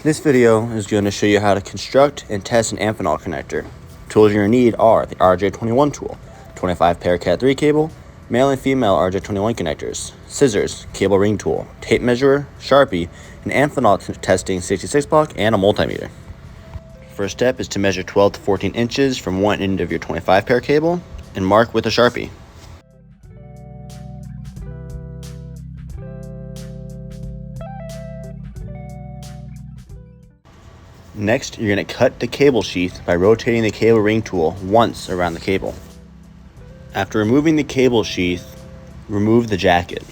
This video is going to show you how to construct and test an Amphenol connector. Tools you're going to need are the RJ21 tool, 25 pair Cat 3 cable, male and female RJ21 connectors, scissors, cable ring tool, tape measure, Sharpie, an Amphenol testing 66 block, and a multimeter. First step is to measure 12 to 14 inches from one end of your 25 pair cable and mark with a Sharpie. Next, you're going to cut the cable sheath by rotating the cable ring tool once around the cable. After removing the cable sheath, remove the jacket.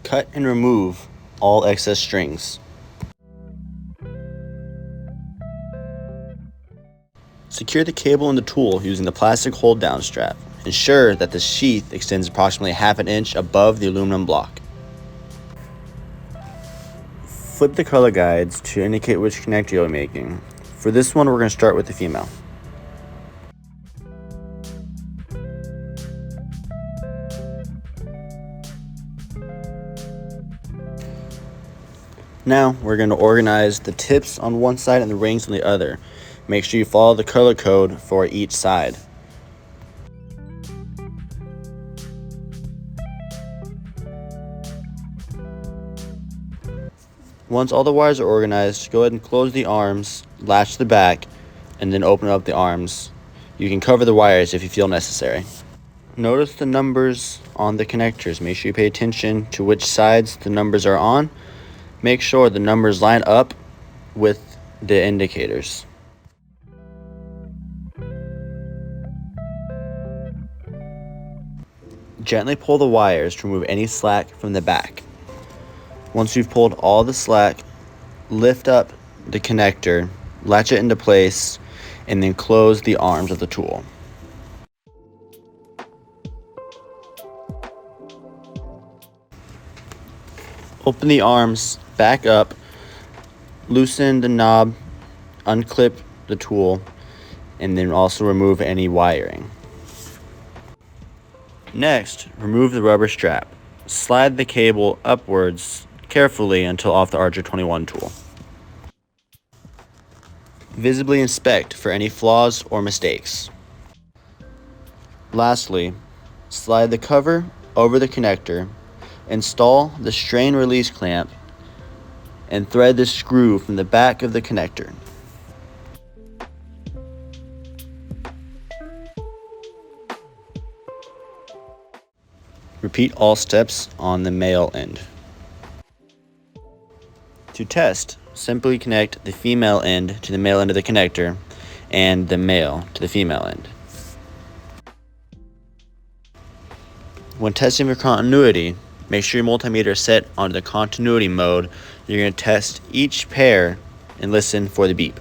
Cut and remove all excess strings. Secure the cable in the tool using the plastic hold-down strap. Ensure that the sheath extends approximately ½ an inch above the aluminum block. Flip the color guides to indicate which connector you'll be making. For this one, we're going to start with the female. Now, we're going to organize the tips on one side and the rings on the other. Make sure you follow the color code for each side. Once all the wires are organized, go ahead and close the arms, latch the back, and then open up the arms. You can cover the wires if you feel necessary. Notice the numbers on the connectors. Make sure you pay attention to which sides the numbers are on. Make sure the numbers line up with the indicators. Gently pull the wires to remove any slack from the back. Once you've pulled all the slack, lift up the connector, latch it into place, and then close the arms of the tool. Open the arms back up, loosen the knob, unclip the tool, and then also remove any wiring. Next, remove the rubber strap. Slide the cable upwards carefully until off the RJ21 tool. Visibly inspect for any flaws or mistakes. Lastly, slide the cover over the connector, install the strain release clamp, and thread the screw from the back of the connector. Repeat all steps on the male end. To test, simply connect the female end to the male end of the connector and the male to the female end. When testing for continuity, make sure your multimeter is set onto the continuity mode. You're going to test each pair and listen for the beep.